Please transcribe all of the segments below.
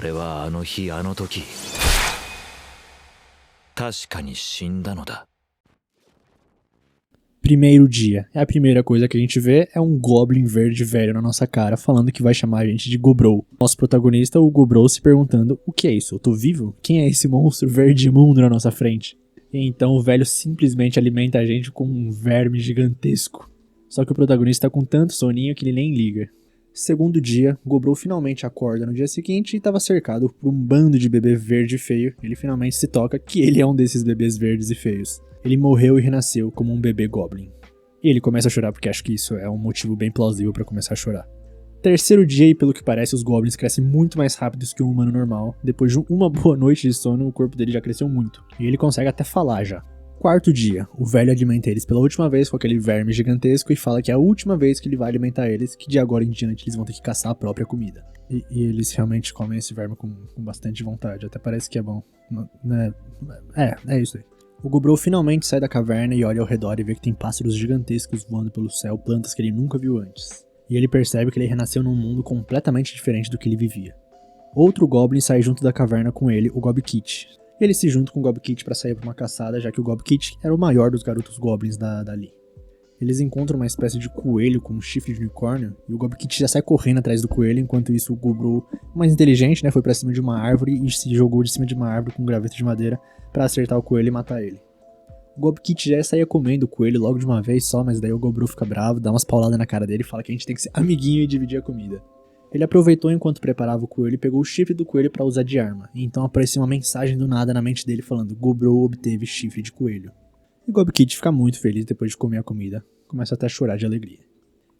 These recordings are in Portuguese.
俺はあの日あの時確かに死んだのだ。 Primeiro dia. A primeira coisa que a gente vê é um Goblin verde velho na nossa cara, falando que vai chamar a gente de Gobrou. Nosso protagonista, o Gobrou, se perguntando: o que é isso? Eu tô vivo? Quem é esse monstro verde imundo na nossa frente? E então o velho simplesmente alimenta a gente com um verme gigantesco. Só que o protagonista tá com tanto soninho que ele nem liga. Segundo dia, Gobrou finalmente acorda no dia seguinte e estava cercado por um bando de bebê verde e feio. Ele finalmente se toca que ele é um desses bebês verdes e feios. Ele morreu e renasceu como um bebê Goblin. E ele começa a chorar porque acho que isso é um motivo bem plausível para começar a chorar. Terceiro dia e pelo que parece os Goblins crescem muito mais rápido que um humano normal. Depois de uma boa noite de sono, o corpo dele já cresceu muito. E ele consegue até falar já. Quarto dia, o velho alimenta eles pela última vez com aquele verme gigantesco e fala que é a última vez que ele vai alimentar eles, que de agora em diante eles vão ter que caçar a própria comida. E eles realmente comem esse verme com bastante vontade, até parece que é bom. É isso aí. O Gobrou finalmente sai da caverna e olha ao redor e vê que tem pássaros gigantescos voando pelo céu, plantas que ele nunca viu antes. E ele percebe que ele renasceu num mundo completamente diferente do que ele vivia. Outro Goblin sai junto da caverna com ele, o Gobkit. Ele se junta com o Gobkit para sair para uma caçada, já que o Gobkit era o maior dos garotos Goblins dali. Eles encontram uma espécie de coelho com um chifre de unicórnio, e o Gobkit já sai correndo atrás do coelho, enquanto isso o Gobrou, mais inteligente, foi pra cima de uma árvore e se jogou de cima de uma árvore com um graveto de madeira para acertar o coelho e matar ele. O Gobkit já saía comendo o coelho logo de uma vez só, mas daí o Gobrou fica bravo, dá umas pauladas na cara dele e fala que a gente tem que ser amiguinho e dividir a comida. Ele aproveitou enquanto preparava o coelho e pegou o chifre do coelho para usar de arma, e então apareceu uma mensagem do nada na mente dele falando: Gobrou obteve chifre de coelho. E o Gobkit fica muito feliz depois de comer a comida, começa até a chorar de alegria.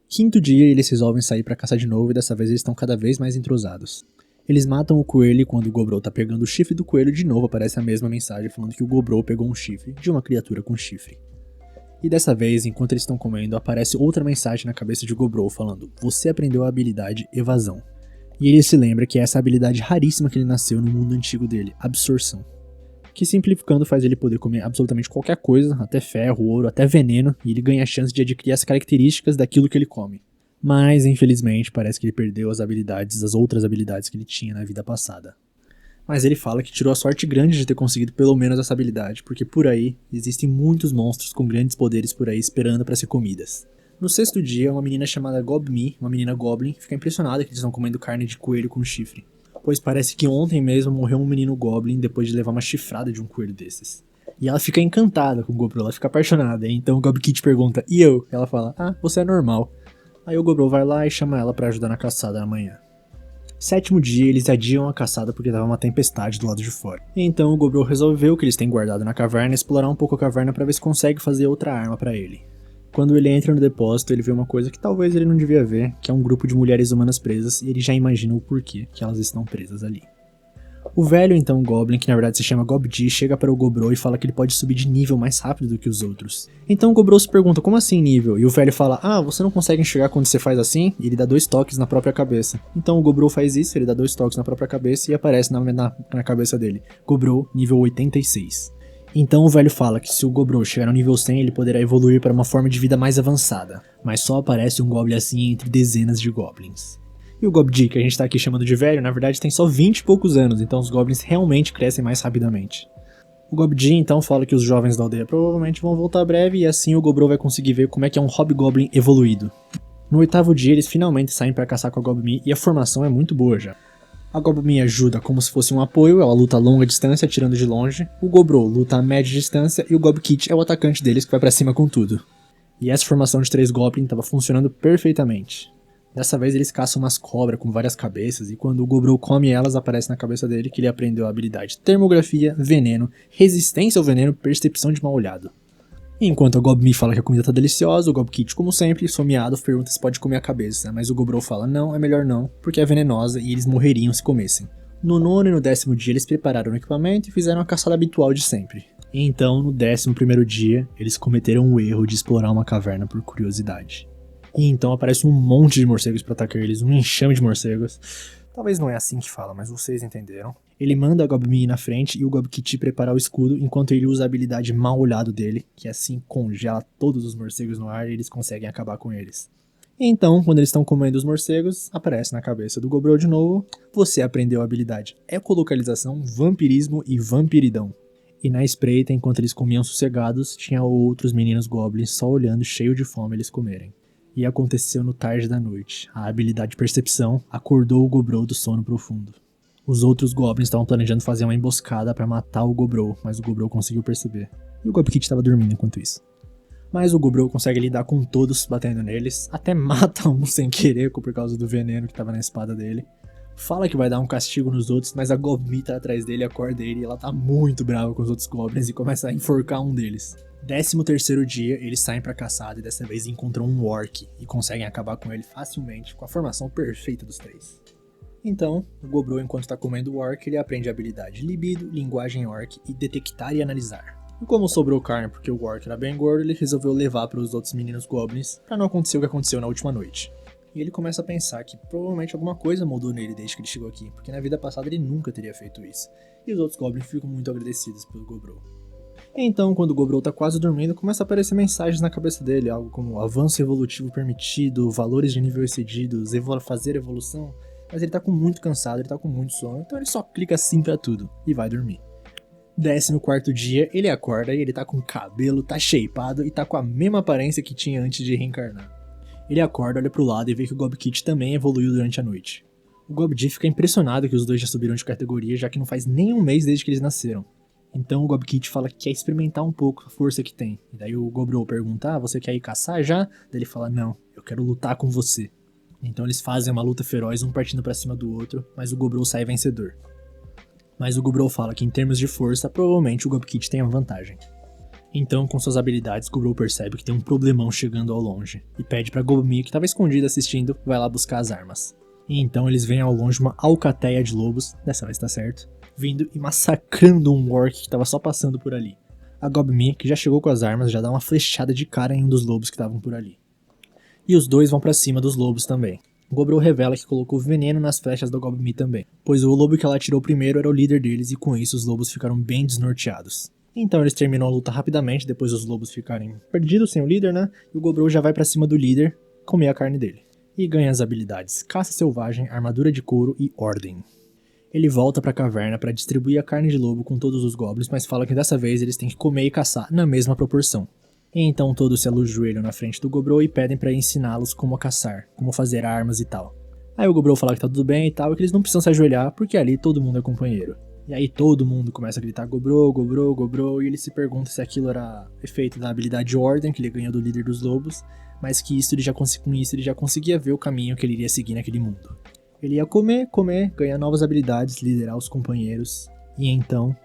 Quinto dia, eles resolvem sair para caçar de novo e dessa vez eles estão cada vez mais entrosados. Eles matam o coelho e quando o Gobrou tá pegando o chifre do coelho de novo aparece a mesma mensagem falando que o Gobrou pegou um chifre de uma criatura com chifre. E dessa vez, enquanto eles estão comendo, aparece outra mensagem na cabeça de Gobrou falando: você aprendeu a habilidade evasão. E ele se lembra que é essa habilidade raríssima que ele nasceu no mundo antigo dele, absorção. Que simplificando faz ele poder comer absolutamente qualquer coisa, até ferro, ouro, até veneno, e ele ganha a chance de adquirir as características daquilo que ele come. Mas, infelizmente, parece que ele perdeu as outras habilidades que ele tinha na vida passada. Mas ele fala que tirou a sorte grande de ter conseguido pelo menos essa habilidade, porque por aí existem muitos monstros com grandes poderes por aí esperando para ser comidas. No sexto dia, uma menina chamada Gobmi, uma menina Goblin, fica impressionada que eles estão comendo carne de coelho com chifre, pois parece que ontem mesmo morreu um menino Goblin depois de levar uma chifrada de um coelho desses. E ela fica encantada com o Gobrou, ela fica apaixonada, então o Gobkit pergunta: e eu? Ela fala: você é normal. Aí o Gobrou vai lá e chama ela pra ajudar na caçada amanhã. Sétimo dia, eles adiam a caçada porque tava uma tempestade do lado de fora. E então o Gobrou resolveu que eles têm guardado na caverna explorar um pouco a caverna pra ver se consegue fazer outra arma pra ele. Quando ele entra no depósito, ele vê uma coisa que talvez ele não devia ver, que é um grupo de mulheres humanas presas, e ele já imagina o porquê que elas estão presas ali. O velho, então, Goblin, que na verdade se chama Gobdi, chega para o Gobrou e fala que ele pode subir de nível mais rápido do que os outros. Então o Gobrou se pergunta: como assim nível? E o velho fala: você não consegue enxergar quando você faz assim? E ele dá 2 toques na própria cabeça. Então o Gobrou faz isso, ele dá 2 toques na própria cabeça e aparece na cabeça dele: Gobrou, nível 86. Então o velho fala que se o Gobrou chegar no nível 100, ele poderá evoluir para uma forma de vida mais avançada. Mas só aparece um Goblin assim entre dezenas de Goblins. E o Gobdi, que a gente tá aqui chamando de velho, na verdade tem só 20 e poucos anos, então os Goblins realmente crescem mais rapidamente. O Gobdi então fala que os jovens da aldeia provavelmente vão voltar breve e assim o Gobrou vai conseguir ver como é que é um Hobgoblin evoluído. No 8º dia eles finalmente saem para caçar com a Gobmi e a formação é muito boa já. A Gobmi ajuda como se fosse um apoio, ela luta a longa distância atirando de longe, o Gobrou luta a média distância e o Gobkit é o atacante deles que vai pra cima com tudo. E essa formação de 3 Goblins estava funcionando perfeitamente. Dessa vez eles caçam umas cobras com várias cabeças e quando o Gobrou come elas aparece na cabeça dele que ele aprendeu a habilidade termografia, veneno, resistência ao veneno, percepção de mal olhado. E enquanto a Gobmi fala que a comida tá deliciosa, o Gobkit, como sempre, someado, pergunta se pode comer a cabeça, mas o Gobrou fala: não, é melhor não, porque é venenosa e eles morreriam se comessem. No 9º e no 10º dia eles prepararam o equipamento e fizeram a caçada habitual de sempre. E então, no 11º dia, eles cometeram o erro de explorar uma caverna por curiosidade. E então aparece um monte de morcegos pra atacar eles, um enxame de morcegos. Talvez não é assim que fala, mas vocês entenderam. Ele manda a Gobmi ir na frente e o Gobkit preparar o escudo enquanto ele usa a habilidade mal olhado dele, que assim congela todos os morcegos no ar e eles conseguem acabar com eles. Então, quando eles estão comendo os morcegos, aparece na cabeça do Gobrou de novo: você aprendeu a habilidade ecolocalização, vampirismo e vampiridão. E na espreita, enquanto eles comiam sossegados, tinha outros meninos goblins só olhando, cheio de fome, eles comerem. E aconteceu no tarde da noite. A habilidade percepção acordou o Gobrou do sono profundo. Os outros goblins estavam planejando fazer uma emboscada para matar o Gobrou, mas o Gobrou conseguiu perceber. E o Gobkit estava dormindo enquanto isso. Mas o Gobrou consegue lidar com todos batendo neles, até mata um sem querer por causa do veneno que estava na espada dele. Fala que vai dar um castigo nos outros, mas a Gobmi tá atrás dele, acorda ele e ela tá muito brava com os outros goblins e começa a enforcar um deles. 13º dia, eles saem pra caçada e dessa vez encontram um orc e conseguem acabar com ele facilmente, com a formação perfeita dos três. Então, o Gobrou, enquanto tá comendo o orc, ele aprende a habilidade libido, linguagem orc e detectar e analisar. E como sobrou carne porque o orc era bem gordo, ele resolveu levar para os outros meninos goblins pra não acontecer o que aconteceu na última noite. E ele começa a pensar que provavelmente alguma coisa mudou nele desde que ele chegou aqui, porque na vida passada ele nunca teria feito isso. E os outros goblins ficam muito agradecidos pelo Gobrou. Então, quando o Gobrou tá quase dormindo, começa a aparecer mensagens na cabeça dele, algo como avanço evolutivo permitido, valores de nível excedidos, fazer evolução. Mas ele tá com muito cansado, ele tá com muito sono, então ele só clica sim pra tudo e vai dormir. 14º dia, ele acorda e ele tá com cabelo, tá shapeado e tá com a mesma aparência que tinha antes de reencarnar. Ele acorda, olha pro lado e vê que o Gobkit também evoluiu durante a noite. O Gobdi fica impressionado que os dois já subiram de categoria, já que não faz nem um mês desde que eles nasceram. Então o Gobkit fala que quer experimentar um pouco a força que tem. E daí o Gobrou pergunta: você quer ir caçar já? Daí ele fala: não, eu quero lutar com você. Então eles fazem uma luta feroz, um partindo pra cima do outro, mas o Gobrou sai vencedor. Mas o Gobrou fala que em termos de força, provavelmente o Gobkit tem a vantagem. Então, com suas habilidades, Gobrou percebe que tem um problemão chegando ao longe, e pede pra Gobmi, que estava escondida assistindo, vai lá buscar as armas. E então eles veem ao longe uma alcateia de lobos, dessa vez tá certo, vindo e massacrando um orc que estava só passando por ali. A Gobmi, que já chegou com as armas, já dá uma flechada de cara em um dos lobos que estavam por ali. E os dois vão pra cima dos lobos também. O Gobrou revela que colocou veneno nas flechas da Gobmi também, pois o lobo que ela atirou primeiro era o líder deles e com isso os lobos ficaram bem desnorteados. Então eles terminam a luta rapidamente, depois dos lobos ficarem perdidos sem o líder, né? E o Gobrou já vai pra cima do líder, comer a carne dele. E ganha as habilidades Caça Selvagem, Armadura de Couro e Ordem. Ele volta pra caverna pra distribuir a carne de lobo com todos os goblins, mas fala que dessa vez eles têm que comer e caçar na mesma proporção. E então todos se ajoelham na frente do Gobrou e pedem pra ensiná-los como caçar, como fazer armas e tal. Aí o Gobrou fala que tá tudo bem e tal, e que eles não precisam se ajoelhar porque ali todo mundo é companheiro. E aí todo mundo começa a gritar Gobrou, Gobrou, Gobrou, e ele se pergunta se aquilo era efeito da habilidade Ordem que ele ganhou do líder dos lobos, mas que com isso ele já conseguia ver o caminho que ele iria seguir naquele mundo. Ele ia comer, ganhar novas habilidades, liderar os companheiros, e então...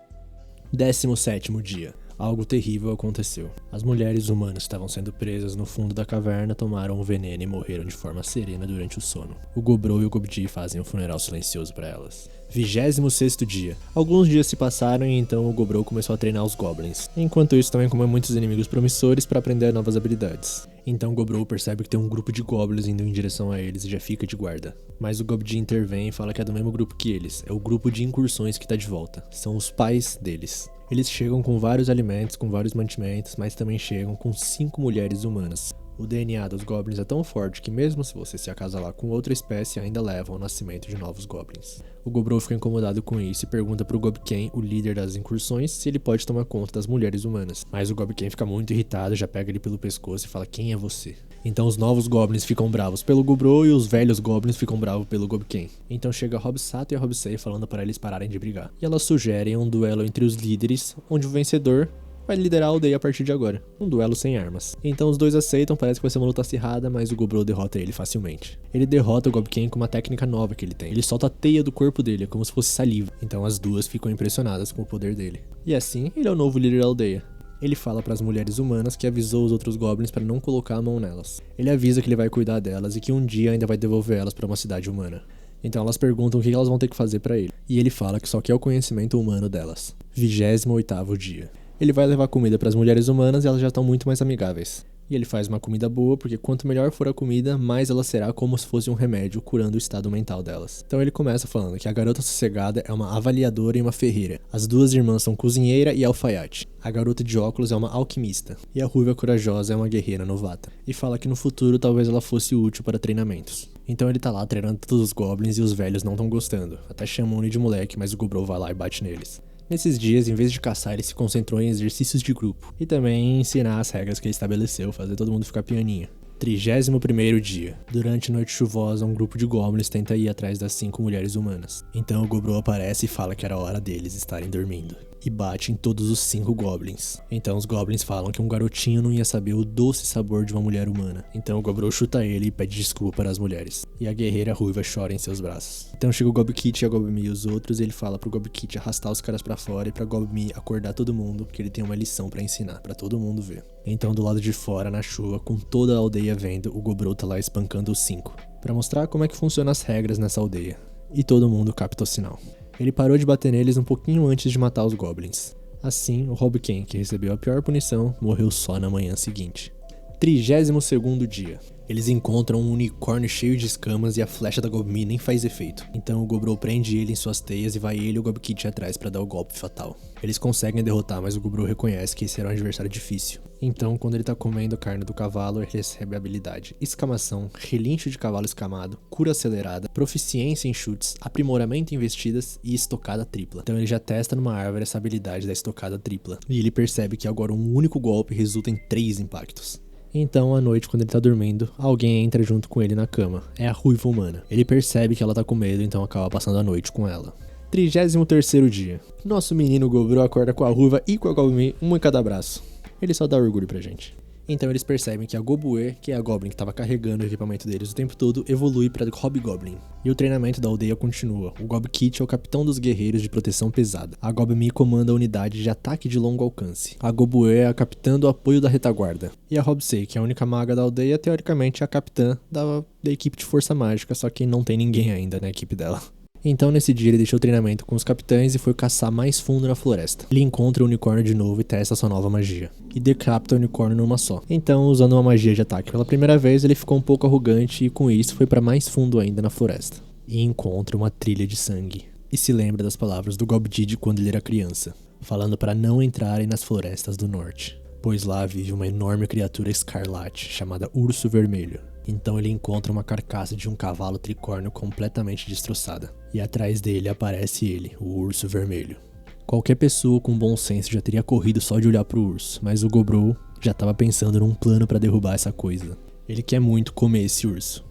17º dia. Algo terrível aconteceu. As mulheres humanas que estavam sendo presas no fundo da caverna tomaram o veneno e morreram de forma serena durante o sono. O Gobrou e o Gobdi fazem um funeral silencioso para elas. 26º dia. Alguns dias se passaram e então o Gobrou começou a treinar os goblins. Enquanto isso também comeu muitos inimigos promissores para aprender novas habilidades. Então o Gobrou percebe que tem um grupo de goblins indo em direção a eles e já fica de guarda. Mas o Gobdi intervém e fala que é do mesmo grupo que eles. É o grupo de incursões que tá de volta. São os pais deles. Eles chegam com vários alimentos, com vários mantimentos, mas também chegam com 5 mulheres humanas. O DNA dos goblins é tão forte que mesmo se você se acasalar com outra espécie, ainda leva ao nascimento de novos goblins. O Gobrou fica incomodado com isso e pergunta pro Gobken, o líder das incursões, se ele pode tomar conta das mulheres humanas. Mas o Gobken fica muito irritado, já pega ele pelo pescoço e fala: quem é você? Então os novos goblins ficam bravos pelo Gobrou e os velhos goblins ficam bravos pelo Gobken. Então chega a Hobsato e a Hobsei falando para eles pararem de brigar. E elas sugerem um duelo entre os líderes, onde o vencedor vai liderar a aldeia a partir de agora. Um duelo sem armas. Então os dois aceitam, parece que vai ser uma luta acirrada, mas o Gobrou derrota ele facilmente. Ele derrota o Gobken com uma técnica nova que ele tem. Ele solta a teia do corpo dele, como se fosse saliva. Então as duas ficam impressionadas com o poder dele. E assim, ele é o novo líder da aldeia. Ele fala para as mulheres humanas que avisou os outros goblins para não colocar a mão nelas. Ele avisa que ele vai cuidar delas e que um dia ainda vai devolver elas para uma cidade humana. Então elas perguntam o que elas vão ter que fazer para ele. E ele fala que só quer o conhecimento humano delas. 28º dia. Ele vai levar comida para as mulheres humanas e elas já estão muito mais amigáveis. E ele faz uma comida boa, porque quanto melhor for a comida, mais ela será como se fosse um remédio, curando o estado mental delas. Então ele começa falando que a garota sossegada é uma avaliadora e uma ferreira. As duas irmãs são cozinheira e alfaiate. A garota de óculos é uma alquimista. E a ruiva corajosa é uma guerreira novata. E fala que no futuro talvez ela fosse útil para treinamentos. Então ele tá lá treinando todos os goblins e os velhos não estão gostando. Até chamam ele de moleque, mas o Gobrol vai lá e bate neles. Nesses dias, em vez de caçar, ele se concentrou em exercícios de grupo. E também em ensinar as regras que ele estabeleceu, fazer todo mundo ficar pianinho. 31º dia. Durante a noite chuvosa, um grupo de goblins tenta ir atrás das 5 mulheres humanas. Então o Gobrol aparece e fala que era hora deles estarem dormindo. E bate em todos os 5 goblins. Então os goblins falam que um garotinho não ia saber o doce sabor de uma mulher humana. Então o Gobrol chuta ele e pede desculpa para as mulheres. E a guerreira ruiva chora em seus braços. Então chega o Gobkit e a Gobmi e os outros, e ele fala pro Gobkit arrastar os caras pra fora e pra Gobmi acordar todo mundo, que ele tem uma lição pra ensinar, pra todo mundo ver. Então do lado de fora, na chuva, com toda a aldeia vendo, o Gobrol tá lá espancando os 5, pra mostrar como é que funcionam as regras nessa aldeia. E todo mundo capta o sinal. Ele parou de bater neles um pouquinho antes de matar os goblins. Assim, o Hobken, que recebeu a pior punição, morreu só na manhã seguinte. 32º dia. Eles encontram um unicórnio cheio de escamas e a flecha da Gobmi nem faz efeito. Então o Gobrol prende ele em suas teias e vai ele e o Gobkit atrás pra dar o golpe fatal. Eles conseguem derrotar, mas o Gobrol reconhece que esse era um adversário difícil. Então, quando ele tá comendo a carne do cavalo, ele recebe a habilidade Escamação, Relincho de Cavalo Escamado, Cura Acelerada, Proficiência em Chutes, Aprimoramento em Investidas e Estocada Tripla. Então ele já testa numa árvore essa habilidade da estocada tripla. E ele percebe que agora um único golpe resulta em 3 impactos. Então, à noite, quando ele tá dormindo, alguém entra junto com ele na cama. É a ruiva humana. Ele percebe que ela tá com medo, então acaba passando a noite com ela. 33º dia. Nosso menino Gobrol acorda com a ruiva e com a Gobmi, uma em cada braço. Ele só dá orgulho pra gente. Então eles percebem que a Gobue, que é a Goblin que tava carregando o equipamento deles o tempo todo, evolui pra Hobgoblin. E o treinamento da aldeia continua. O Gobkit é o capitão dos guerreiros de proteção pesada. A Gobmi comanda a unidade de ataque de longo alcance. A Gobue é a capitã do apoio da retaguarda. E a Hobsei, que é a única maga da aldeia, teoricamente é a capitã da equipe de força mágica, só que não tem ninguém ainda na equipe dela. Então nesse dia ele deixou o treinamento com os capitães e foi caçar mais fundo na floresta. Ele encontra o unicórnio de novo e testa sua nova magia. E decapita o unicórnio numa só. Então, usando uma magia de ataque pela primeira vez, ele ficou um pouco arrogante e com isso foi para mais fundo ainda na floresta. E encontra uma trilha de sangue. E se lembra das palavras do Gobdid quando ele era criança, falando para não entrarem nas florestas do norte, pois lá vive uma enorme criatura escarlate chamada Urso Vermelho. Então ele encontra uma carcaça de um cavalo tricórnio completamente destroçada. E atrás dele aparece ele, o Urso Vermelho. Qualquer pessoa com bom senso já teria corrido só de olhar pro urso, mas o Gobrol já tava pensando num plano pra derrubar essa coisa. Ele quer muito comer esse urso.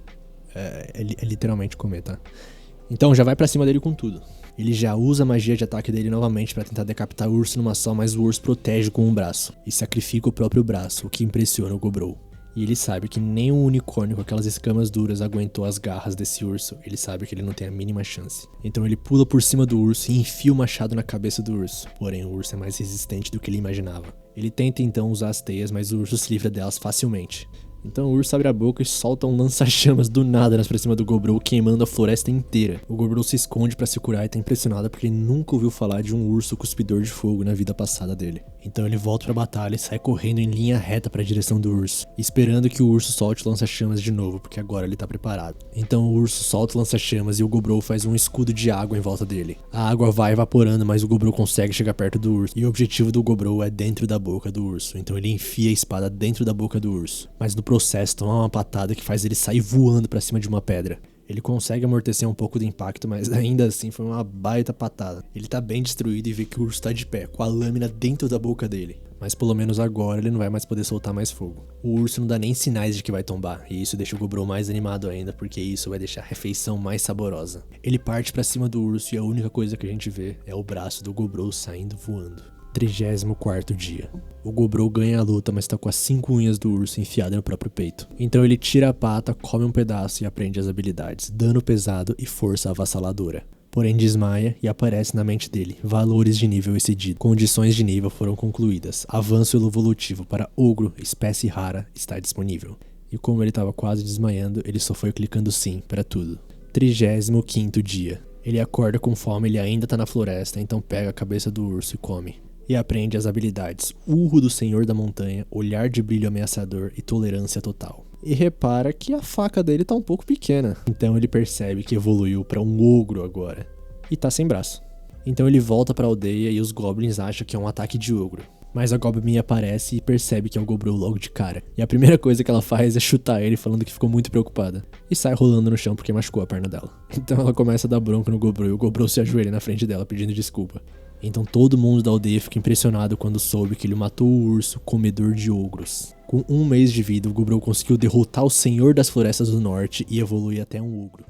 É literalmente comer, tá? Então já vai pra cima dele com tudo. Ele já usa a magia de ataque dele novamente pra tentar decapitar o urso numa só, mas o urso protege com um braço. E sacrifica o próprio braço, o que impressiona o Gobrol. E ele sabe que nem um unicórnio com aquelas escamas duras aguentou as garras desse urso. Ele sabe que ele não tem a mínima chance. Então ele pula por cima do urso e enfia o machado na cabeça do urso. Porém, o urso é mais resistente do que ele imaginava. Ele tenta então usar as teias, mas o urso se livra delas facilmente. Então o urso abre a boca e solta um lança-chamas do nada pra cima do Gobrol, queimando a floresta inteira. O Gobrol se esconde pra se curar e tá impressionado porque ele nunca ouviu falar de um urso cuspidor de fogo na vida passada dele. Então ele volta pra batalha e sai correndo em linha reta pra direção do urso, esperando que o urso solte o lança-chamas de novo, porque agora ele tá preparado. Então o urso solta o lança-chamas e o Gobrol faz um escudo de água em volta dele. A água vai evaporando, mas o Gobrol consegue chegar perto do urso, e o objetivo do Gobrol é dentro da boca do urso. Então ele enfia a espada dentro da boca do urso, mas no processo toma uma patada que faz ele sair voando pra cima de uma pedra. Ele consegue amortecer um pouco do impacto, mas ainda assim foi uma baita patada. Ele tá bem destruído e vê que o urso tá de pé, com a lâmina dentro da boca dele. Mas pelo menos agora ele não vai mais poder soltar mais fogo. O urso não dá nem sinais de que vai tombar, e isso deixa o Gobrol mais animado ainda, porque isso vai deixar a refeição mais saborosa. Ele parte pra cima do urso e a única coisa que a gente vê é o braço do Gobrol saindo voando. 34º dia. O Gobrol ganha a luta, mas tá com as 5 unhas do urso enfiadas no próprio peito. Então ele tira a pata, come um pedaço e aprende as habilidades, dano pesado e força avassaladora. Porém desmaia e aparece na mente dele, valores de nível excedido. Condições de nível foram concluídas. Avanço evolutivo para ogro, espécie rara, está disponível. E como ele tava quase desmaiando, ele só foi clicando sim para tudo. 35º dia. Ele acorda com fome, ele ainda tá na floresta, então pega a cabeça do urso e come. e aprende as habilidades Urro do Senhor da Montanha, Olhar de Brilho Ameaçador e Tolerância Total. E repara que a faca dele tá um pouco pequena, então ele percebe que evoluiu pra um ogro agora, e tá sem braço. Então ele volta pra aldeia e os goblins acham que é um ataque de ogro. Mas a Goblin aparece e percebe que é o Gobrou logo de cara. E a primeira coisa que ela faz é chutar ele, falando que ficou muito preocupada. E sai rolando no chão porque machucou a perna dela. Então ela começa a dar bronca no Gobrou e o Gobrou se ajoelha na frente dela pedindo desculpa. Então todo mundo da aldeia fica impressionado quando soube que ele matou o urso comedor de ogros. Com 1 mês de vida, o Gobrou conseguiu derrotar o Senhor das Florestas do Norte e evoluir até um ogro.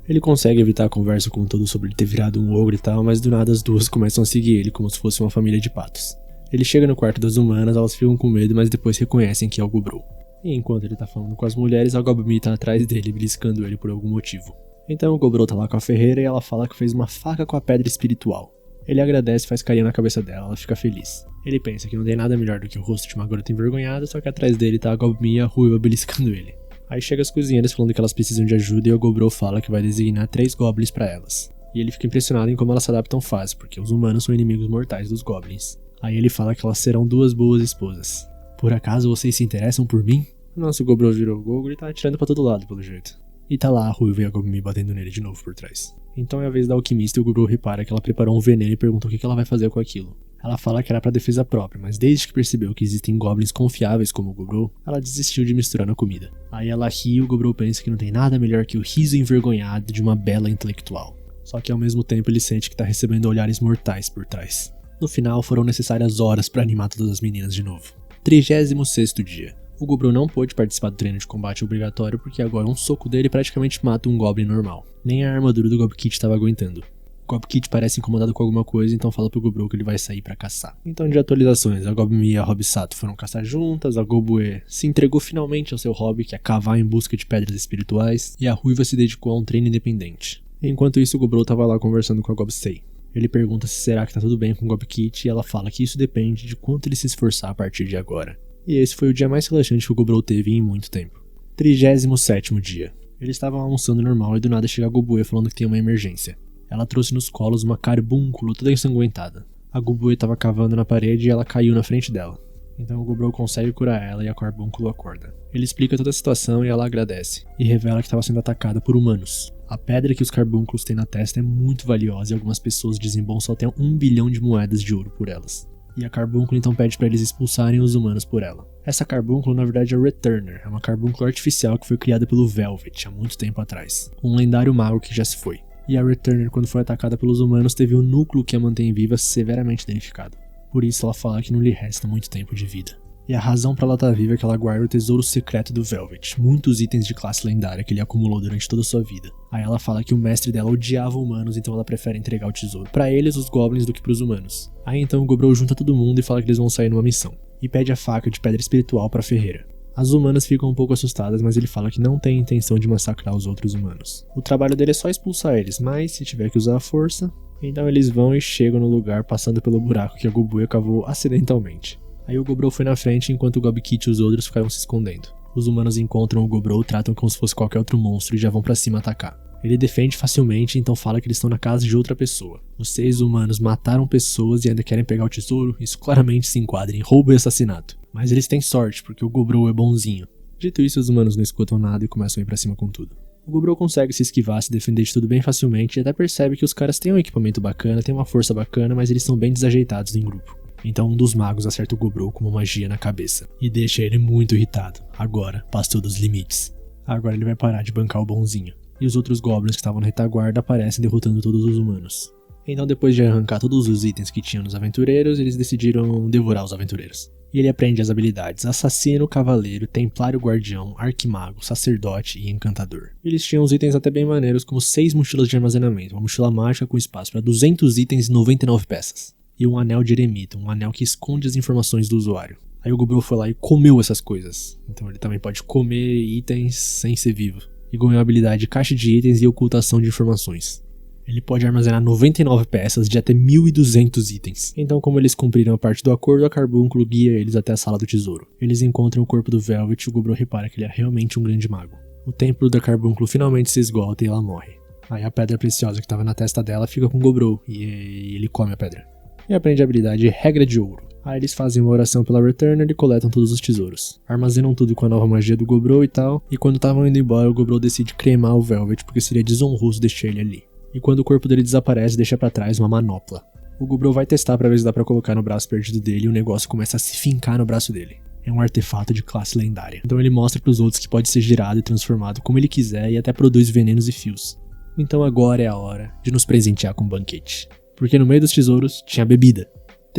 Ele consegue evitar a conversa com todos sobre ele ter virado um ogro e tal, mas do nada as duas começam a seguir ele como se fosse uma família de patos. Ele chega no quarto das humanas, elas ficam com medo, mas depois reconhecem que é o Gobrou. E enquanto ele tá falando com as mulheres, a Goblin tá atrás dele, beliscando ele por algum motivo. Então o Gobrou tá lá com a ferreira e ela fala que fez uma faca com a pedra espiritual. Ele agradece e faz carinho na cabeça dela, ela fica feliz. Ele pensa que não tem nada melhor do que o rosto de uma garota envergonhada, só que atrás dele tá a Goblin e a ruiva beliscando ele. Aí chega as cozinheiras falando que elas precisam de ajuda e o Gobrou fala que vai designar 3 goblins pra elas. E ele fica impressionado em como elas se adaptam fácil, porque os humanos são inimigos mortais dos goblins. Aí ele fala que elas serão 2 boas esposas. Por acaso vocês se interessam por mim? O nosso Gobrou virou Gogol e tá atirando pra todo lado, pelo jeito. E tá lá a Ruiva e a Goblin batendo nele de novo por trás. Então é a vez da alquimista e o Gobrou repara que ela preparou um veneno e pergunta o que ela vai fazer com aquilo. Ela fala que era pra defesa própria, mas desde que percebeu que existem goblins confiáveis como o Gobrou, ela desistiu de misturar na comida. Aí ela ri e o Gobrou pensa que não tem nada melhor que o riso envergonhado de uma bela intelectual. Só que ao mesmo tempo ele sente que tá recebendo olhares mortais por trás. No final, foram necessárias horas para animar todas as meninas de novo. 36º dia. O Gobrou não pôde participar do treino de combate obrigatório porque agora um soco dele praticamente mata um Goblin normal. Nem a armadura do Goblin Kit estava aguentando. O Goblin Kit parece incomodado com alguma coisa, então fala pro Gobrou que ele vai sair para caçar. Então de atualizações, a Goblin e a Hobsato foram caçar juntas, a Gobue se entregou finalmente ao seu hobby, que é cavar em busca de pedras espirituais, e a Ruiva se dedicou a um treino independente. Enquanto isso, o Gobrou estava lá conversando com a Gobsei. Ele pergunta se será que tá tudo bem com o Goblin Kit e ela fala que isso depende de quanto ele se esforçar a partir de agora. E esse foi o dia mais relaxante que o Gobrou teve em muito tempo. 37º dia. Eles estavam almoçando normal e do nada chega a Gobue falando que tem uma emergência. Ela trouxe nos colos uma carbúnculo toda ensanguentada. A Gobue estava cavando na parede e ela caiu na frente dela. Então o Gobrou consegue curar ela e a carbúnculo acorda. Ele explica toda a situação e ela agradece, e revela que estava sendo atacada por humanos. A pedra que os carbúnculos têm na testa é muito valiosa e algumas pessoas desembolsam até 1 bilhão de moedas de ouro por elas. E a carbúnculo então pede para eles expulsarem os humanos por ela. Essa carbúnculo na verdade é o Returner, é uma carbúnculo artificial que foi criada pelo Velvet há muito tempo atrás, um lendário mago que já se foi. E a Returner, quando foi atacada pelos humanos, teve o núcleo que a mantém viva severamente danificado. Por isso ela fala que não lhe resta muito tempo de vida. E a razão pra ela estar viva é que ela guarda o tesouro secreto do Velvet, muitos itens de classe lendária que ele acumulou durante toda a sua vida. Aí ela fala que o mestre dela odiava humanos, então ela prefere entregar o tesouro pra eles, os goblins, do que pros humanos. Aí então o Gobrou junta todo mundo e fala que eles vão sair numa missão, e pede a faca de pedra espiritual pra ferreira. As humanas ficam um pouco assustadas, mas ele fala que não tem intenção de massacrar os outros humanos. O trabalho dele é só expulsar eles, mas se tiver que usar a força, então eles vão e chegam no lugar passando pelo buraco que a Gobue cavou acidentalmente. Aí o Gobrou foi na frente enquanto o Goblin Kit e os outros ficaram se escondendo. Os humanos encontram o Gobrou, tratam como se fosse qualquer outro monstro e já vão pra cima atacar. Ele defende facilmente, então fala que eles estão na casa de outra pessoa. Os 6 humanos mataram pessoas e ainda querem pegar o tesouro, isso claramente se enquadra em roubo e assassinato. Mas eles têm sorte, porque o Gobrou é bonzinho. Dito isso, os humanos não escutam nada e começam a ir pra cima com tudo. O Gobrou consegue se esquivar, se defender de tudo bem facilmente e até percebe que os caras têm um equipamento bacana, têm uma força bacana, mas eles são bem desajeitados em grupo. Então um dos magos acerta o Gobrou com uma magia na cabeça e deixa ele muito irritado. Agora, passou dos limites. Agora ele vai parar de bancar o bonzinho. E os outros goblins que estavam na retaguarda aparecem derrotando todos os humanos. Então depois de arrancar todos os itens que tinham nos aventureiros, eles decidiram devorar os aventureiros. E ele aprende as habilidades Assassino, Cavaleiro, Templário Guardião, Arquimago, Sacerdote e Encantador. Eles tinham uns itens até bem maneiros, como 6 mochilas de armazenamento, uma mochila mágica com espaço para 200 itens e 99 peças. E um anel de eremita, um anel que esconde as informações do usuário. Aí o Gobrou foi lá e comeu essas coisas. Então ele também pode comer itens sem ser vivo. E ganhou a habilidade de caixa de itens e ocultação de informações. Ele pode armazenar 99 peças de até 1.200 itens. Então, como eles cumpriram a parte do acordo, a Carbúnculo guia eles até a sala do tesouro. Eles encontram o corpo do Velvet e o Gobrou repara que ele é realmente um grande mago. O templo da Carbúnculo finalmente se esgota e ela morre. Aí a pedra preciosa que estava na testa dela fica com o Gobrou e ele come a pedra. e aprende a habilidade Regra de Ouro. Aí eles fazem uma oração pela Returnal e coletam todos os tesouros. Armazenam tudo com a nova magia do Gobrou e tal, e quando estavam indo embora, o Gobrou decide cremar o Velvet porque seria desonroso deixar ele ali. E quando o corpo dele desaparece, deixa pra trás uma manopla. O Gobrou vai testar pra ver se dá pra colocar no braço perdido dele e o negócio começa a se fincar no braço dele. É um artefato de classe lendária. Então ele mostra pros outros que pode ser girado e transformado como ele quiser e até produz venenos e fios. Então agora é a hora de nos presentear com um banquete. Porque no meio dos tesouros tinha bebida.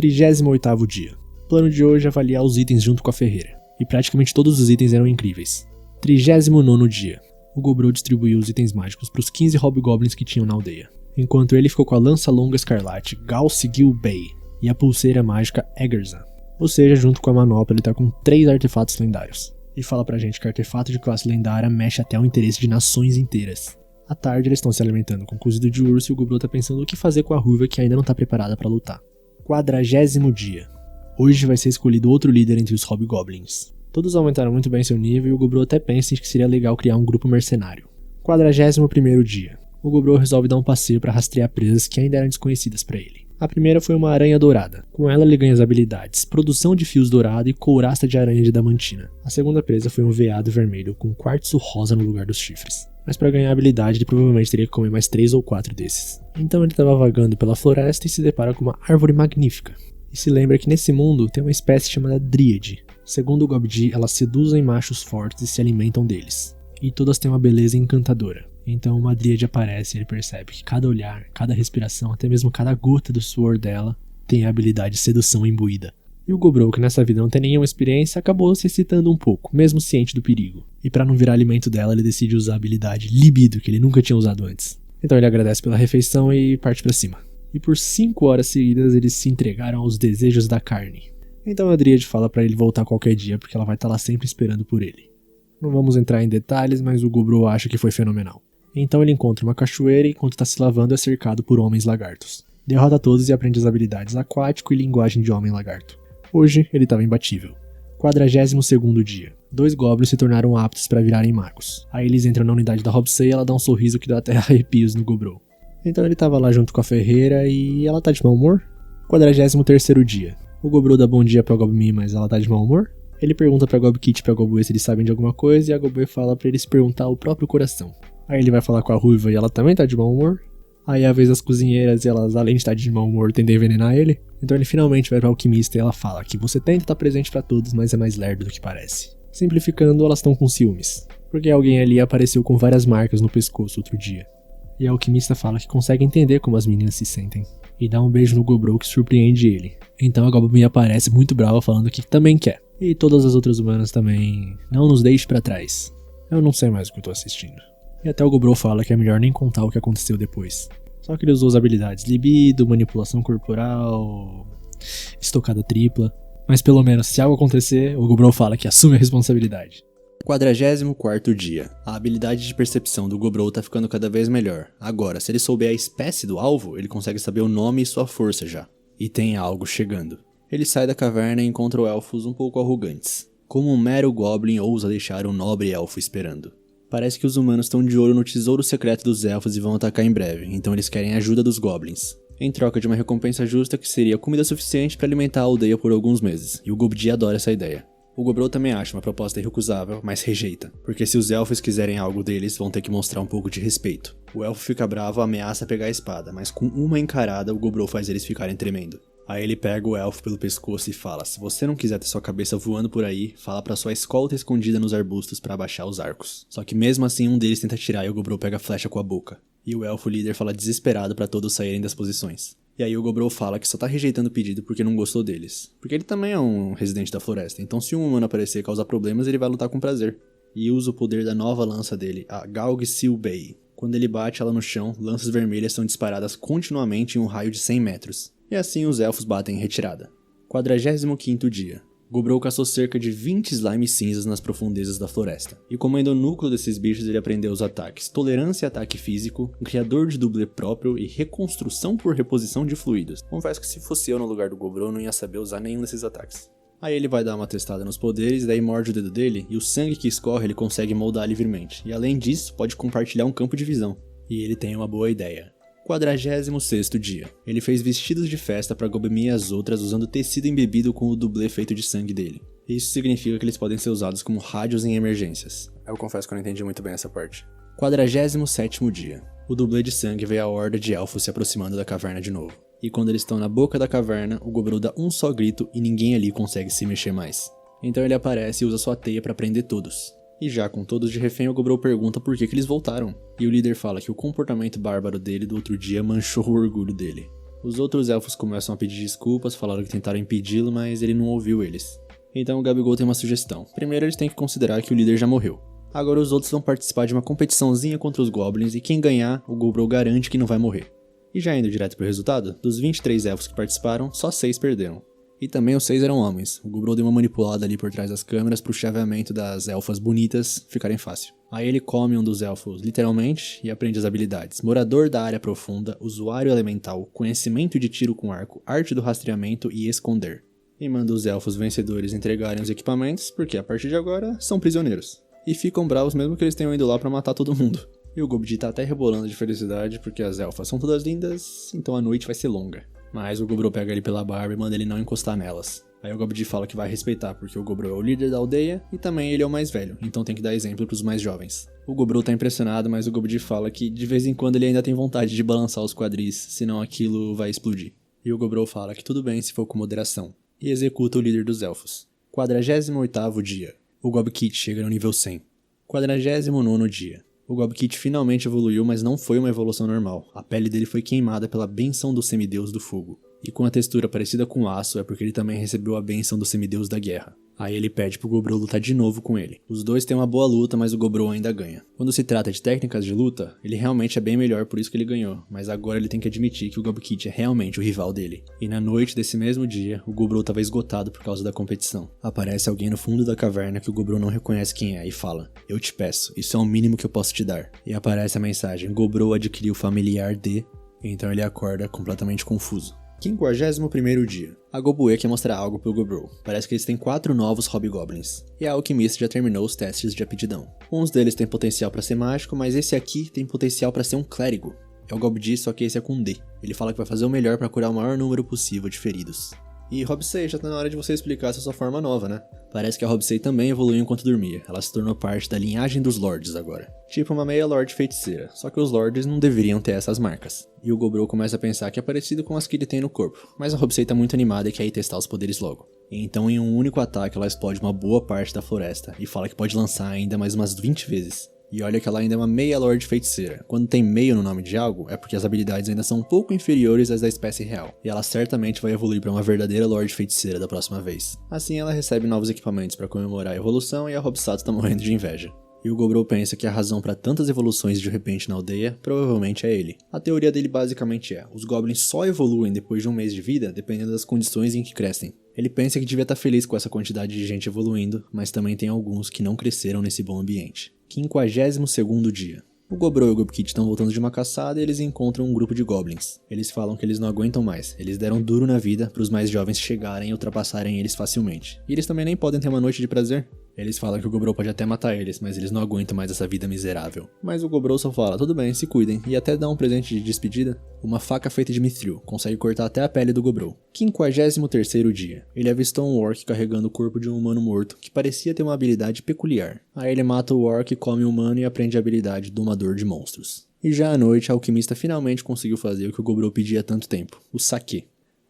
38º dia. O plano de hoje é avaliar os itens junto com a ferreira. E praticamente todos os itens eram incríveis. 39º dia. O Gobrou distribuiu os itens mágicos pros 15 hobgoblins que tinham na aldeia. Enquanto ele ficou com a lança longa escarlate Galsigil Bay e a pulseira mágica Egerzan. Ou seja, junto com a manopla ele tá com 3 artefatos lendários. E fala pra gente que artefato de classe lendária mexe até o interesse de nações inteiras. À tarde eles estão se alimentando com cozido de urso e o Gobrou tá pensando o que fazer com a ruiva que ainda não tá preparada pra lutar. 40º dia. Hoje vai ser escolhido outro líder entre os hobgoblins. Todos aumentaram muito bem seu nível e o Gobrou até pensa que seria legal criar um grupo mercenário. 41º dia. O Gobrou resolve dar um passeio para rastrear presas que ainda eram desconhecidas para ele. A primeira foi uma aranha dourada. Com ela ele ganha as habilidades produção de fios dourado e couraça de aranha de damantina. A segunda presa foi um veado vermelho com quartzo rosa no lugar dos chifres. Mas para ganhar a habilidade ele provavelmente teria que comer mais 3 ou 4 desses. Então ele estava vagando pela floresta e se depara com uma árvore magnífica. E se lembra que nesse mundo tem uma espécie chamada Dríade. Segundo o Gobdi, elas seduzem machos fortes e se alimentam deles. E todas têm uma beleza encantadora. Então uma Dríade aparece e ele percebe que cada olhar, cada respiração, até mesmo cada gota do suor dela tem a habilidade de sedução imbuída. E o Gobrou, que nessa vida não tem nenhuma experiência, acabou se excitando um pouco, mesmo ciente do perigo. E para não virar alimento dela, ele decide usar a habilidade Libido, que ele nunca tinha usado antes. Então ele agradece pela refeição e parte pra cima. E por 5 horas seguidas eles se entregaram aos desejos da carne. Então a Dríade fala pra ele voltar qualquer dia, porque ela vai estar lá sempre esperando por ele. Não vamos entrar em detalhes, mas o Gobrou acha que foi fenomenal. Então ele encontra uma cachoeira e enquanto está se lavando é cercado por homens lagartos. Derrota todos e aprende as habilidades aquático e linguagem de homem lagarto. Hoje ele estava imbatível. 42º dia. 2 goblins se tornaram aptos para virarem magos. Aí eles entram na unidade da Hobsei e ela dá um sorriso que dá até arrepios no Gobrou. Então ele estava lá junto com a ferreira e ela tá de mau humor. 43º dia. O Gobrou dá bom dia pra Gobmi, mas ela tá de mau humor. Ele pergunta pra Gobkit e pra Gobue se eles sabem de alguma coisa e a Gobue fala pra eles perguntar o próprio coração. Aí ele vai falar com a ruiva e ela também tá de mau humor. Aí é a vez das cozinheiras e elas, além de estar de mau humor, tendem a envenenar ele. Então ele finalmente vai pra alquimista e ela fala que você tenta estar presente pra todos, mas é mais lerdo do que parece. Simplificando, elas estão com ciúmes. Porque alguém ali apareceu com várias marcas no pescoço outro dia. E a alquimista fala que consegue entender como as meninas se sentem. E dá um beijo no Gobrou que surpreende ele. Então a Gobmi aparece muito brava falando que também quer. E todas as outras humanas também. Não nos deixe pra trás. Eu não sei mais o que eu tô assistindo. E até o Gobrou fala que é melhor nem contar o que aconteceu depois. Só que ele usou as habilidades libido, manipulação corporal, estocada tripla. Mas pelo menos se algo acontecer, o Gobrou fala que assume a responsabilidade. 44º dia. A habilidade de percepção do Gobrou tá ficando cada vez melhor. Agora, se ele souber a espécie do alvo, ele consegue saber o nome e sua força já. E tem algo chegando. Ele sai da caverna e encontra elfos um pouco arrogantes. Como um mero goblin ousa deixar um nobre elfo esperando. Parece que os humanos estão de olho no tesouro secreto dos elfos e vão atacar em breve, então eles querem a ajuda dos goblins. Em troca de uma recompensa justa que seria comida suficiente para alimentar a aldeia por alguns meses, e o Gobdi adora essa ideia. O Gobrou também acha uma proposta irrecusável, mas rejeita, porque se os elfos quiserem algo deles, vão ter que mostrar um pouco de respeito. O elfo fica bravo e ameaça pegar a espada, mas com uma encarada o Gobrou faz eles ficarem tremendo. Aí ele pega o elfo pelo pescoço e fala, se você não quiser ter sua cabeça voando por aí, fala pra sua escolta escondida nos arbustos pra abaixar os arcos. Só que mesmo assim um deles tenta atirar e o Gobrou pega a flecha com a boca. E o elfo líder fala desesperado pra todos saírem das posições. E aí o Gobrou fala que só tá rejeitando o pedido porque não gostou deles. Porque ele também é um residente da floresta, então se um humano aparecer e causar problemas, ele vai lutar com prazer. E usa o poder da nova lança dele, a Galgsil Bay. Quando ele bate ela no chão, lanças vermelhas são disparadas continuamente em um raio de 100 metros. E assim os elfos batem em retirada. 45º dia. Gobrou caçou cerca de 20 slimes cinzas nas profundezas da floresta. E comendo o núcleo desses bichos ele aprendeu os ataques tolerância a ataque físico, um criador de dublê próprio e reconstrução por reposição de fluidos. Confesso que se fosse eu no lugar do Gobrou não ia saber usar nenhum desses ataques. Aí ele vai dar uma testada nos poderes, daí morde o dedo dele e o sangue que escorre ele consegue moldar livremente. E além disso, pode compartilhar um campo de visão. E ele tem uma boa ideia. 46º dia. Ele fez vestidos de festa para Gobemia e as outras usando tecido embebido com o dublê feito de sangue dele. Isso significa que eles podem ser usados como rádios em emergências. Eu confesso que eu não entendi muito bem essa parte. 47º dia. O dublê de sangue vê a horda de elfos se aproximando da caverna de novo. E quando eles estão na boca da caverna, o Gobrou dá um só grito e ninguém ali consegue se mexer mais. Então ele aparece e usa sua teia para prender todos. E já com todos de refém, o Gobrou pergunta por que eles voltaram. E o líder fala que o comportamento bárbaro dele do outro dia manchou o orgulho dele. Os outros elfos começam a pedir desculpas, falaram que tentaram impedi-lo, mas ele não ouviu eles. Então o Gabigol tem uma sugestão. Primeiro eles têm que considerar que o líder já morreu. Agora os outros vão participar de uma competiçãozinha contra os Goblins e quem ganhar, o Gobrou garante que não vai morrer. E já indo direto pro resultado, dos 23 elfos que participaram, só 6 perderam. E também os 6 eram homens. O Gobrou deu uma manipulada ali por trás das câmeras pro chaveamento das elfas bonitas ficarem fácil. Aí ele come um dos elfos literalmente e aprende as habilidades. Morador da área profunda, usuário elemental, conhecimento de tiro com arco, arte do rastreamento e esconder. E manda os elfos vencedores entregarem os equipamentos, porque a partir de agora são prisioneiros. E ficam bravos mesmo que eles tenham ido lá pra matar todo mundo. E o Gobdi tá até rebolando de felicidade porque as elfas são todas lindas, então a noite vai ser longa. Mas o Gobrou pega ele pela barba e manda ele não encostar nelas. Aí o Gobdi fala que vai respeitar porque o Gobrou é o líder da aldeia e também ele é o mais velho, então tem que dar exemplo pros mais jovens. O Gobrou tá impressionado, mas o Gobdi fala que de vez em quando ele ainda tem vontade de balançar os quadris, senão aquilo vai explodir. E o Gobrou fala que tudo bem se for com moderação. E executa o líder dos elfos. 48º dia. O Gobkit chega no nível 100. 49º dia. O Gobkit finalmente evoluiu, mas não foi uma evolução normal. A pele dele foi queimada pela benção do semideus do fogo. E com a textura parecida com aço é porque ele também recebeu a benção do semideus da guerra. Aí ele pede pro Gobrou lutar de novo com ele. Os dois têm uma boa luta, mas o Gobrou ainda ganha. Quando se trata de técnicas de luta, ele realmente é bem melhor, por isso que ele ganhou. Mas agora ele tem que admitir que o Gobkit é realmente o rival dele. E na noite desse mesmo dia, o Gobrou estava esgotado por causa da competição. Aparece alguém no fundo da caverna que o Gobrou não reconhece quem é e fala: "Eu te peço, isso é o mínimo que eu posso te dar." E aparece a mensagem: "Gobrou adquiriu familiar de..." Então ele acorda completamente confuso. 51º dia. A Gobue quer mostrar algo pro Gobrou. Parece que eles têm 4 novos Hobgoblins. E a alquimista já terminou os testes de aptidão. Uns deles têm potencial pra ser mágico, mas esse aqui tem potencial pra ser um clérigo. É o Gobdi, só que esse é com D. Ele fala que vai fazer o melhor pra curar o maior número possível de feridos. E Hobsei, já tá na hora de você explicar essa sua forma nova, né? Parece que a Hobsei também evoluiu enquanto dormia. Ela se tornou parte da linhagem dos Lords agora. Tipo uma meia Lorde feiticeira, só que os Lords não deveriam ter essas marcas. E o Gobrou começa a pensar que é parecido com as que ele tem no corpo, mas a Hobsei tá muito animada e quer ir testar os poderes logo. Então em um único ataque ela explode uma boa parte da floresta e fala que pode lançar ainda mais umas 20 vezes. E olha que ela ainda é uma meia Lorde feiticeira. Quando tem meio no nome de algo, é porque as habilidades ainda são um pouco inferiores às da espécie real. E ela certamente vai evoluir para uma verdadeira Lorde feiticeira da próxima vez. Assim ela recebe novos equipamentos para comemorar a evolução e a Hobsato tá morrendo de inveja. E o Gobrou pensa que a razão para tantas evoluções de repente na aldeia provavelmente é ele. A teoria dele basicamente é: os Goblins só evoluem depois de um mês de vida dependendo das condições em que crescem. Ele pensa que devia estar feliz com essa quantidade de gente evoluindo, mas também tem alguns que não cresceram nesse bom ambiente. 52º dia. O Gobrou e o Gobkit estão voltando de uma caçada e eles encontram um grupo de Goblins. Eles falam que eles não aguentam mais, eles deram duro na vida para os mais jovens chegarem e ultrapassarem eles facilmente. E eles também nem podem ter uma noite de prazer. Eles falam que o Gobrou pode até matar eles, mas eles não aguentam mais essa vida miserável. Mas o Gobrou só fala: tudo bem, se cuidem, e até dá um presente de despedida. Uma faca feita de mithril, consegue cortar até a pele do Gobrou. 53º dia. Ele avistou um orc carregando o corpo de um humano morto, que parecia ter uma habilidade peculiar. Aí ele mata o orc, come o humano e aprende a habilidade Domador de Monstros. E já à noite, a alquimista finalmente conseguiu fazer o que o Gobrou pedia há tanto tempo: o saque.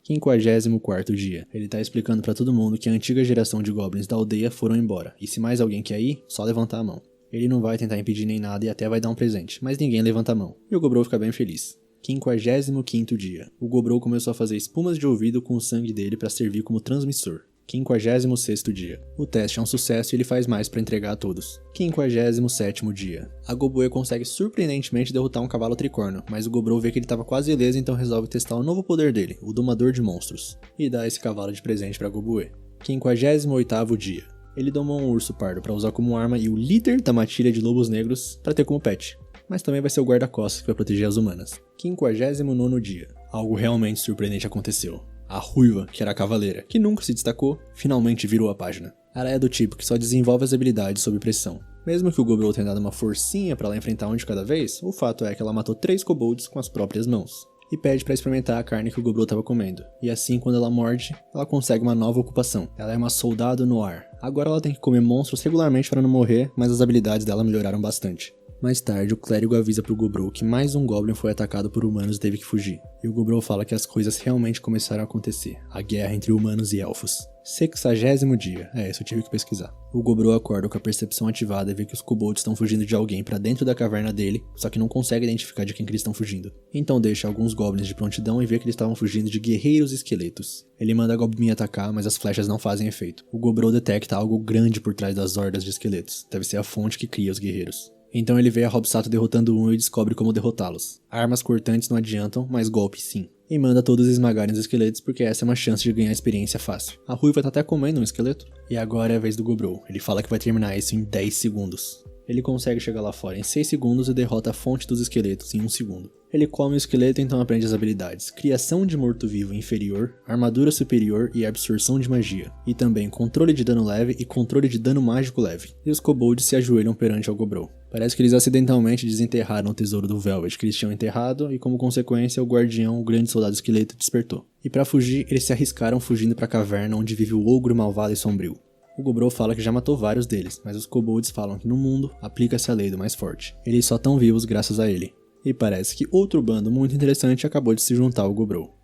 54º dia. Ele tá explicando pra todo mundo que a antiga geração de Goblins da aldeia foram embora, e se mais alguém quer ir, só levantar a mão. Ele não vai tentar impedir nem nada e até vai dar um presente, mas ninguém levanta a mão. E o Gobrou fica bem feliz. 55º dia. O Gobrou começou a fazer espumas de ouvido com o sangue dele pra servir como transmissor. 56º dia. O teste é um sucesso e ele faz mais pra entregar a todos. 57º dia. A Gobue consegue surpreendentemente derrotar um cavalo tricórnio, mas o Gobrou vê que ele tava quase ileso, então resolve testar o novo poder dele, o Domador de Monstros, e dá esse cavalo de presente pra Gobue. 58º dia. Ele domou um urso pardo pra usar como arma e o líder da matilha de lobos negros pra ter como pet. Mas também vai ser o guarda-costas que vai proteger as humanas. 59º dia. Algo realmente surpreendente aconteceu. A Ruiva, que era a cavaleira, que nunca se destacou, finalmente virou a página. Ela é do tipo que só desenvolve as habilidades sob pressão. Mesmo que o Gobrou tenha dado uma forcinha pra ela enfrentar um de cada vez, o fato é que ela matou 3 kobolds com as próprias mãos. E pede pra experimentar a carne que o Gobrou estava comendo. E assim, quando ela morde, ela consegue uma nova ocupação. Ela é uma soldado no ar. Agora ela tem que comer monstros regularmente para não morrer, mas as habilidades dela melhoraram bastante. Mais tarde, o clérigo avisa pro Gobrou que mais um Goblin foi atacado por humanos e teve que fugir. E o Gobrou fala que as coisas realmente começaram a acontecer. A guerra entre humanos e elfos. 60º dia. Isso eu tive que pesquisar. O Gobrou acorda com a percepção ativada e vê que os kobolds estão fugindo de alguém pra dentro da caverna dele, só que não consegue identificar de quem que eles estão fugindo. Então deixa alguns goblins de prontidão e vê que eles estavam fugindo de guerreiros esqueletos. Ele manda a Goblin atacar, mas as flechas não fazem efeito. O Gobrou detecta algo grande por trás das hordas de esqueletos. Deve ser a fonte que cria os guerreiros. Então ele vê a Hobsato derrotando um e descobre como derrotá-los. Armas cortantes não adiantam, mas golpes sim. E manda todos esmagarem os esqueletos porque essa é uma chance de ganhar experiência fácil. A Ruiva tá até comendo um esqueleto. E agora é a vez do Gobrou. Ele fala que vai terminar isso em 10 segundos. Ele consegue chegar lá fora em 6 segundos e derrota a fonte dos esqueletos em 1 segundo. Ele come o esqueleto e então aprende as habilidades: criação de morto-vivo inferior, armadura superior e absorção de magia. E também controle de dano leve e controle de dano mágico leve. E os kobolds se ajoelham perante ao Gobrou. Parece que eles acidentalmente desenterraram o tesouro do Velvet que eles tinham enterrado e como consequência o guardião, o grande soldado esqueleto, despertou. E para fugir, eles se arriscaram fugindo para a caverna onde vive o ogro malvado e sombrio. O Gobrou fala que já matou vários deles, mas os kobolds falam que no mundo aplica-se a lei do mais forte. Eles só estão vivos graças a ele. E parece que outro bando muito interessante acabou de se juntar ao Gobrou.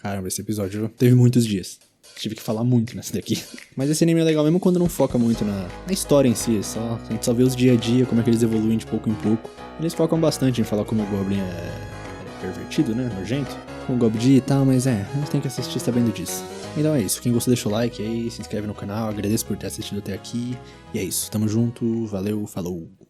Caramba, esse episódio teve muitos dias. Tive que falar muito nessa daqui. Mas esse anime é legal mesmo quando não foca muito na história em si. A gente só vê os dia a dia, como é que eles evoluem de pouco em pouco. Eles focam bastante em falar como o Goblin é pervertido, né? Nojento. Com o Goblin e tal, mas a gente tem que assistir sabendo disso. Então é isso. Quem gostou deixa o like aí, se inscreve no canal. Agradeço por ter assistido até aqui. E é isso. Tamo junto. Valeu, falou.